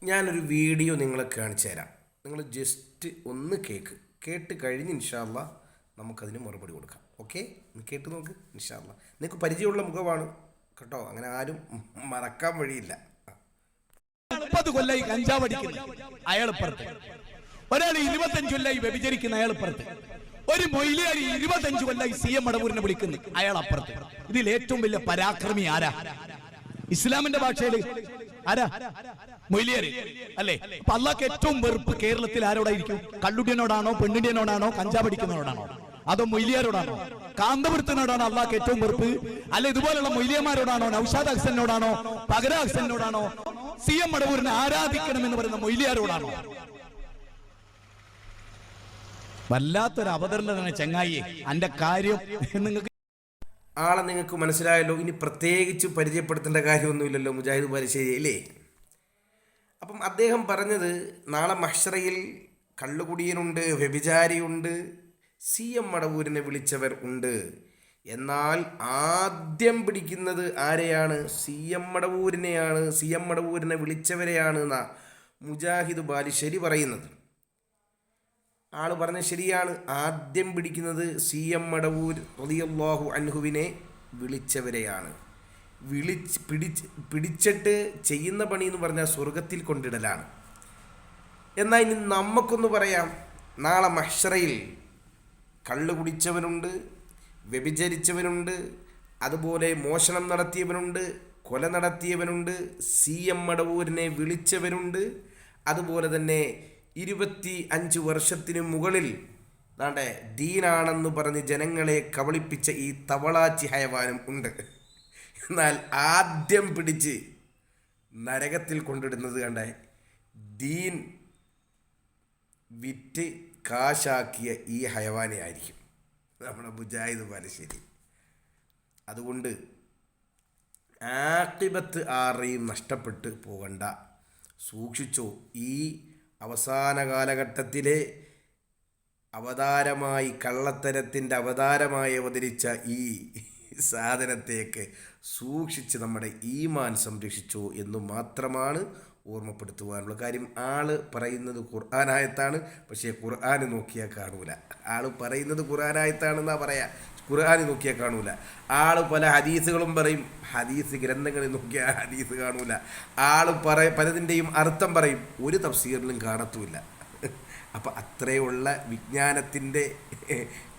ഞാനൊരു വീഡിയോ നിങ്ങളെ കാണിച്ചു തരാം. നിങ്ങൾ ജസ്റ്റ് ഒന്ന് കേട്ട് കഴിഞ്ഞ് ഇൻഷാ അല്ലാ നമുക്കതിന് മറുപടി കൊടുക്കാം. ഓക്കെ, കേട്ട് നോക്ക്. ഇൻഷാ അല്ലാ നിങ്ങൾക്ക് പരിചയമുള്ള മുഖമാണ് കേട്ടോ, അങ്ങനെ ആരും മറക്കാൻ വഴിയില്ല. 30 കൊല്ലായി കഞ്ചാവ് അടിക്കുന്ന അയാളപ്പുറത്ത്, ഒരാൾ 25 കൊല്ലായി വ്യഭിചരിക്കുന്ന അയാളപ്പുറത്ത്, ഒരു മൊയ്ലിയാർ 25 കൊല്ലായി CM മടവൂരിനെ വിളിക്കുന്നു അയാളപ്പുറത്ത്. ഇതിൽ ഏറ്റവും വലിയ പരാക്രമി ആരാ? ഇസ്ലാമിന്റെ ഭാഷയിൽ ആരാ? മൊയ്ലിയാർ അല്ലേ? അപ്പൊ അള്ളാഹ്ക്ക് ഏറ്റവും വെറുപ്പ് കേരളത്തിൽ ആരോടായിരിക്കും? കള്ളുടിയനോടാണോ, പെണ്ണിടിയനോടാണോ, കഞ്ചാവ് അടിക്കുന്നവരോടാണോ, അതോ മൊയ്ലിയാരോടാണോ, കാന്തപുരത്തിനോടാണോ അള്ളാഹ്ക്ക് ഏറ്റവും വെറുപ്പ്? അല്ല ഇതുപോലുള്ള മൊയ്ലിയന്മാരോടാണോ, നൗഷാദ് ഹസനോടാണോ, പകര ഹസനോടാണോ, CM മടവൂരിനെ ആരാധിക്കണം എന്ന് പറയുന്ന മൊയ്ലിയാരോടാണോ? വല്ലാത്തൊരു അവതരണം തന്നെ ചങ്ങായി. അന്റെ കാര്യം നിങ്ങൾക്ക് ആളെ നിങ്ങൾക്ക് മനസ്സിലായല്ലോ. ഇനി പ്രത്യേകിച്ച് പരിചയപ്പെടുത്തേണ്ട കാര്യമൊന്നുമില്ലല്ലോ. മുജാഹിദ് ബാലുശ്ശേരി അല്ലേ? അപ്പം അദ്ദേഹം പറഞ്ഞത് നാളെ മഹ്ശറയിൽ കള്ളുകുടിയനുണ്ട്, വ്യഭിചാരിയുണ്ട്, CM മടവൂരിനെ വിളിച്ചവർ ഉണ്ട്. എന്നാൽ ആദ്യം പിടിക്കുന്നത് ആരെയാണ്? CM മടവൂരിനെയാണ്. CM മടവൂരിനെ വിളിച്ചവരെയാണ് എന്നാ മുജാഹിദ് ബാലുശ്ശേരി പറയുന്നത്. ആൾ പറഞ്ഞ ശരിയാണ്. ആദ്യം പിടിക്കുന്നത് CM മടവൂർ റളിയല്ലാഹു അൻഹുവിനെ വിളിച്ചവരെയാണ്. പിടിച്ചിട്ട് ചെയ്യുന്ന പണി എന്ന് പറഞ്ഞാൽ സ്വർഗത്തിൽ കൊണ്ടിടലാണ്. എന്നാൽ ഇനി നമുക്കൊന്ന് പറയാം. നാളെ മഹ്ശറയിൽ കള്ളു കുടിച്ചവനുണ്ട്, വ്യഭിചരിച്ചവനുണ്ട്, അതുപോലെ മോഷണം നടത്തിയവനുണ്ട്, കൊല നടത്തിയവനുണ്ട്, CM മടവൂരിനെ വിളിച്ചവരുണ്ട്, അതുപോലെ തന്നെ 25 വർഷത്തിന് മുകളിൽ ദാണ്ടെ ദീനാണെന്ന് പറഞ്ഞ് ജനങ്ങളെ കബളിപ്പിച്ച ഈ തവളാച്ചി ഹയവാനും ഉണ്ട്. എന്നാൽ ആദ്യം പിടിച്ച് നരകത്തിൽ കൊണ്ടിടുന്നത് കണ്ടേ ദീൻ വിറ്റ് കാശാക്കിയ ഈ ഹയവാനെ ആയിരിക്കും നമ്മുടെ മുജാഹിദ് ബാലുശ്ശേരി. അതുകൊണ്ട് ആഖിബത്ത് ആരെയും നഷ്ടപ്പെട്ട് പോകണ്ട, സൂക്ഷിച്ചോ. ഈ അവസാന കാലഘട്ടത്തിലെ അവതാരമായി, കള്ളത്തരത്തിൻ്റെ അവതാരമായി അവതരിച്ച ഈ സാധനത്തെയൊക്കെ സൂക്ഷിച്ച് നമ്മുടെ ഈമാൻ സംരക്ഷിച്ചോ എന്ന് മാത്രമാണ് ഓർമ്മപ്പെടുത്തുവാനുള്ള കാര്യം. ആള് പറയുന്നത് ഖുർആനായത്താണ്, പക്ഷേ ഖുർആൻ നോക്കിയാൽ കാണൂല. ആള് പറയുന്നത് ഖുർആനായത്താണെന്നാ പറയാ, ഖുർആൻ നോക്കിയാൽ കാണൂല. ആള് പല ഹദീസുകളും പറയും, ഹദീസ് ഗ്രന്ഥങ്ങളിൽ നോക്കിയാൽ ഹദീസ് കാണൂല. ആള് പലതിൻ്റെയും അർത്ഥം പറയും, ഒരു തഫ്സീറിലും കാണത്തുമില്ല. അപ്പം അത്രയുള്ള വിജ്ഞാനത്തിൻ്റെ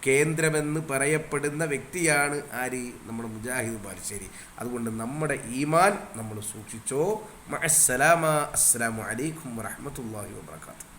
കേന്ദ്രമെന്ന് പറയപ്പെടുന്ന വ്യക്തിയാണ് ആര്? നമ്മുടെ മുജാഹിദ് ബാലുശ്ശേരി. അതുകൊണ്ട് നമ്മുടെ ഈമാൻ നമ്മൾ സൂക്ഷിച്ചോ. മഅസ്സലാമ. അസ്സലാമു അലൈക്കും വറഹ്മത്തുള്ളാഹി വബറകാതുഹു.